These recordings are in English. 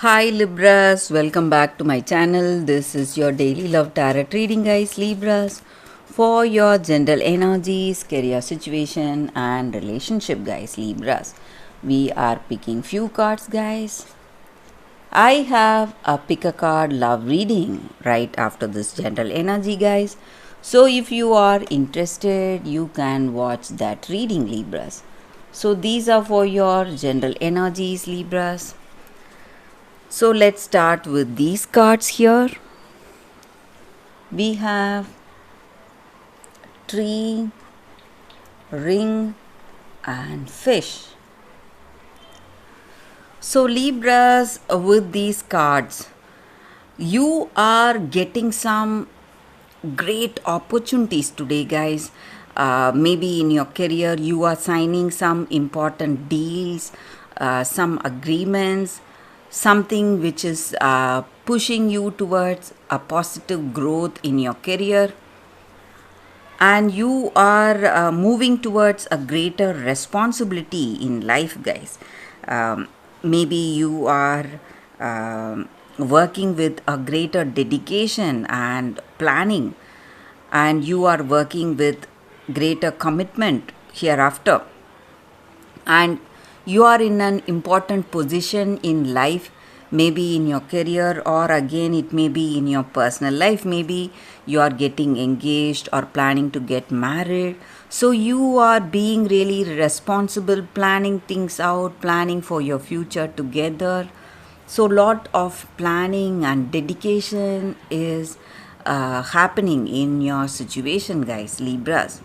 Hi Libras, welcome back to my channel. This is your daily love tarot reading, guys. Libras, for your general energies, career situation, and relationship, guys. Libras, we are picking few cards, guys. I have a pick a card love reading right after this general energy, guys. So if you are interested, you can watch that reading, Libras. So these are for your general energies, Libras. So let's start with these cards here. We have tree, ring, and fish. So Libras, with these cards, you are getting some great opportunities today, guys. Maybe in your career, you are signing some important deals, some agreements, something which is pushing you towards a positive growth in your career, and you are moving towards a greater responsibility in life, guys. Maybe you are working with a greater dedication and planning, and you are working with greater commitment hereafter, and you are in an important position in life, maybe in your career, or again it may be in your personal life. Maybe you are getting engaged or planning to get married, so you are being really responsible, planning things out, planning for your future together. So lot of planning and dedication is happening in your situation, guys, Libras,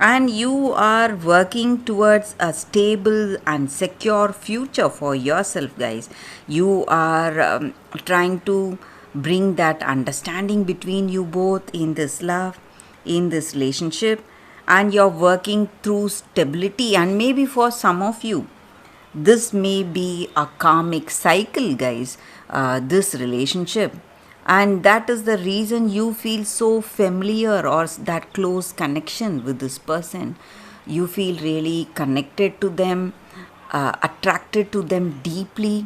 and you are working towards a stable and secure future for yourself, guys. You are trying to bring that understanding between you both in this love, in this relationship, and you're working through stability. And maybe for some of you, this may be a karmic cycle, guys, this relationship, and that is the reason you feel so familiar or that close connection with this person. You feel really connected to them, attracted to them deeply,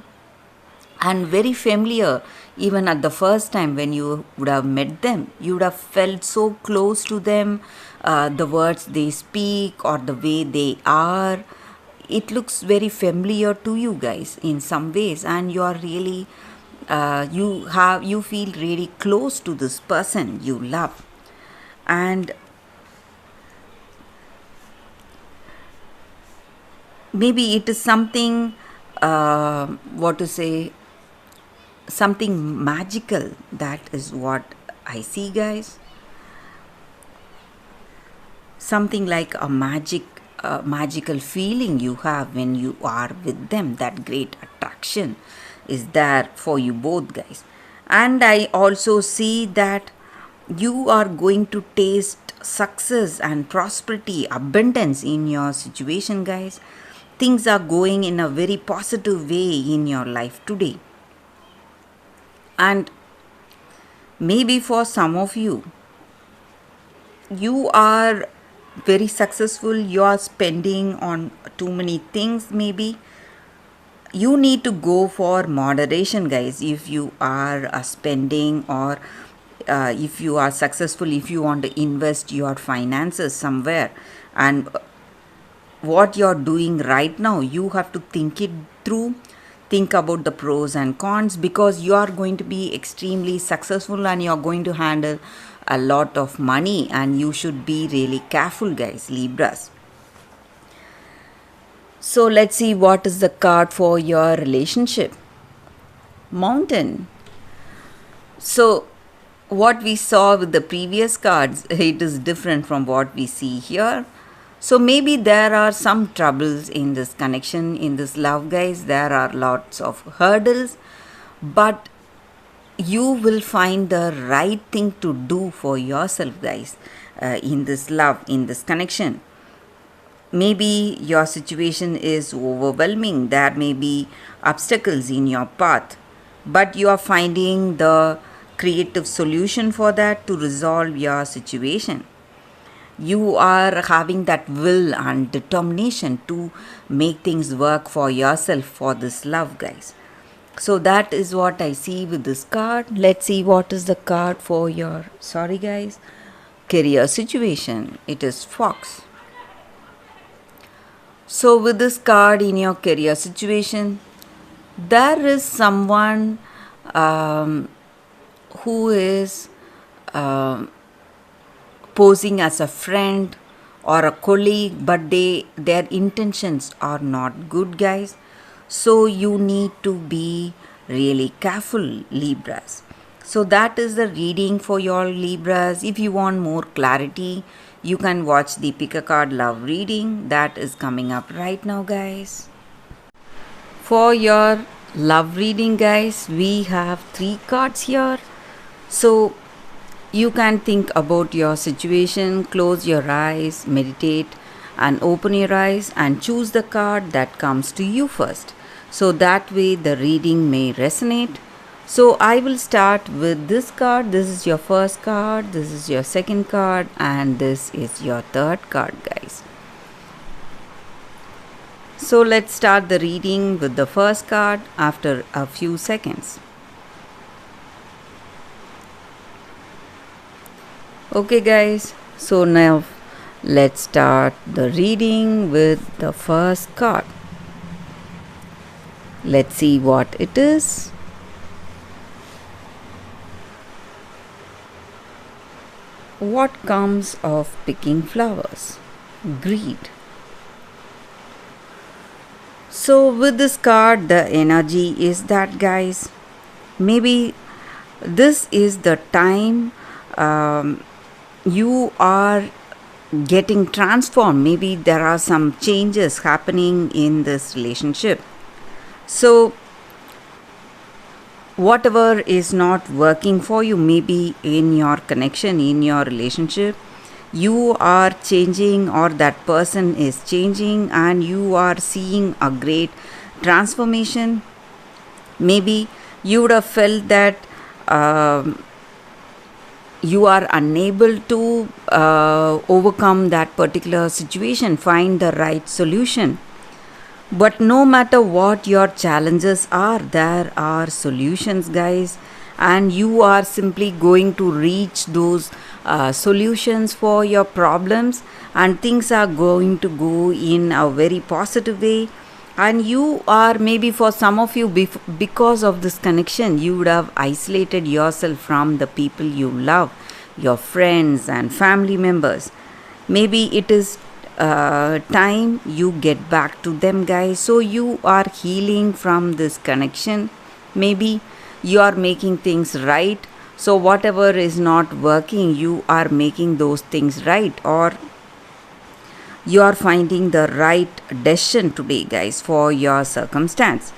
and very familiar. Even at the first time when you would have met them, you would have felt so close to them. The words they speak or the way they are, it looks very familiar to you, guys, in some ways, and you are really you feel really close to this person you love. And maybe it is something, what to say, something magical. That is what I see, guys. Something like a magical feeling you have when you are with them. That great attraction is there for you both, guys. And I also see that you are going to taste success and prosperity, abundance in your situation, guys. Things are going in a very positive way in your life today. And maybe for some of you, you are very successful, you are spending on too many things. Maybe you need to go for moderation, guys, if you are spending, or if you are successful, if you want to invest your finances somewhere, and what you're doing right now, you have to think it through, think about the pros and cons, because you are going to be extremely successful and you're going to handle a lot of money, and you should be really careful, guys, Libras. So let's see what is the card for your relationship. Mountain. So what we saw with the previous cards, it is different from what we see here. So maybe there are some troubles in this connection, in this love, guys. There are lots of hurdles, but you will find the right thing to do for yourself, guys, in this love, in this connection. Maybe your situation is overwhelming, there may be obstacles in your path, but you are finding the creative solution for that to resolve your situation. You are having that will and determination to make things work for yourself for this love, guys. So that is what I see with this card. Let's see what is the card for your, sorry guys, career situation. It is Fox. So with this card in your career situation, there is someone who is um posing as a friend or a colleague, but their intentions are not good, guys. So you need to be really careful, Libras. So that is the reading for your Libras. If you want more clarity, you can watch the pick a card love reading that is coming up right now, guys. For your love reading, guys, we have 3 cards here. So you can think about your situation, close your eyes, meditate, and open your eyes and choose the card that comes to you first. So that way the reading may resonate. So I will start with this card. This is your first card, this is your second card, and this is your third card, guys. So let's start the reading with the first card after a few seconds. Okay guys, so now let's start the reading with the first card. Let's see what it is. What comes of picking flowers? Greed. So with this card, the energy is that, guys, maybe this is the time you are getting transformed. Maybe there are some changes happening in this relationship. So whatever is not working for you, maybe in your connection, in your relationship, you are changing or that person is changing and you are seeing a great transformation. Maybe you would have felt that you are unable to overcome that particular situation, find the right solution. But no matter what your challenges are, there are solutions, guys, and you are simply going to reach those solutions for your problems, and things are going to go in a very positive way. And you are, maybe for some of you, because of this connection, you would have isolated yourself from the people you love, your friends and family members. Maybe it is time you get back to them, guys. So you are healing from this connection. Maybe you are making things right. So whatever is not working, you are making those things right, or you are finding the right decision today, guys, for your circumstance.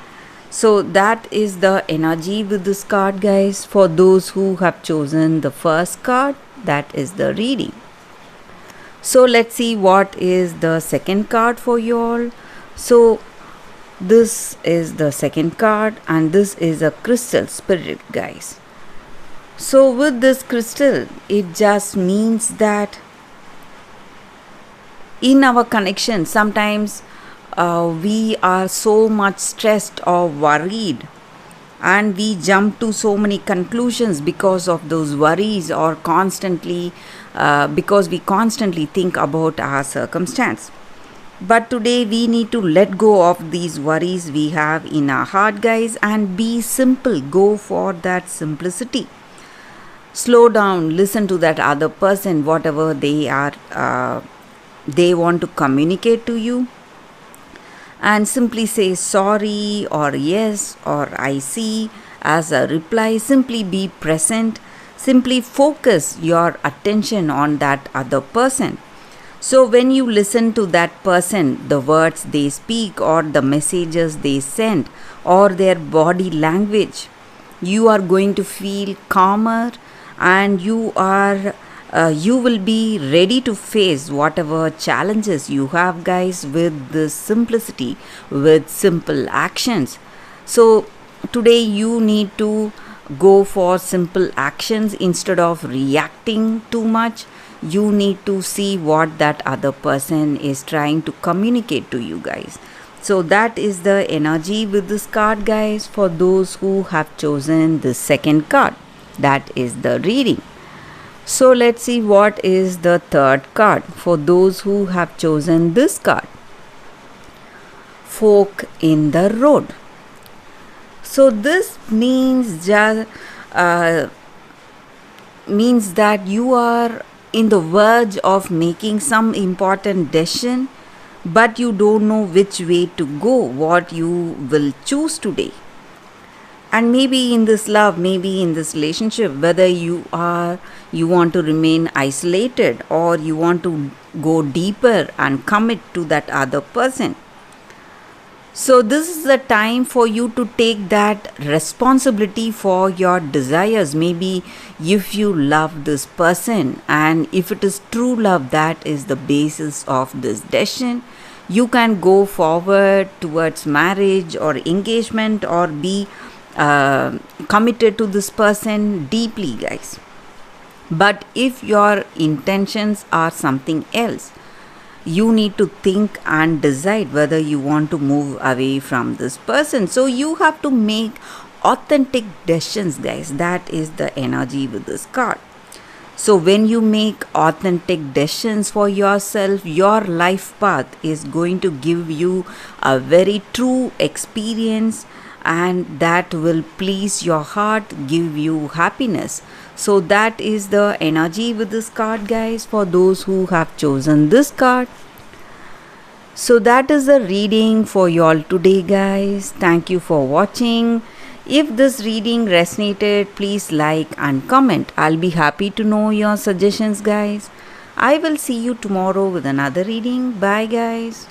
So that is the energy with this card, guys. For those who have chosen the first card, that is the reading. So let's see what is the second card for you all. So this is the second card, and this is a crystal spirit, guys. So with this crystal, it just means that in our connection, sometimes we are so much stressed or worried, and we jump to so many conclusions because of those worries, or constantly because we constantly think about our circumstance. But today we need to let go of these worries we have in our heart, guys, and be simple. Go for that simplicity. Slow down, listen to that other person, whatever they are they want to communicate to you, and simply say sorry or yes or I see as a reply. Simply be present. Simply focus your attention on that other person. So when you listen to that person, the words they speak or the messages they send or their body language, you are going to feel calmer, and you will be ready to face whatever challenges you have, guys, with this simplicity, with simple actions. So today you need to go for simple actions instead of reacting too much. You need to see what that other person is trying to communicate to you, guys. So that is the energy with this card, guys, for those who have chosen the second card. That is the reading. So let's see what is the third card for those who have chosen this card. Fork in the road. So this means that you are in the verge of making some important decision, but you don't know which way to go, what you will choose today. And maybe in this love, maybe in this relationship, whether you want to remain isolated or you want to go deeper and commit to that other person. So this is the time for you to take that responsibility for your desires. Maybe if you love this person, and if it is true love that is the basis of this decision, you can go forward towards marriage or engagement, or be committed to this person deeply, guys. But if your intentions are something else, you need to think and decide whether you want to move away from this person. So you have to make authentic decisions, guys. That is the energy with this card. So when you make authentic decisions for yourself, your life path is going to give you a very true experience, and that will please your heart, give you happiness. So that is the energy with this card, guys, for those who have chosen this card. So that is the reading for you all today, guys. Thank you for watching. If this reading resonated, please like and comment. I'll be happy to know your suggestions, guys. I will see you tomorrow with another reading. Bye, guys.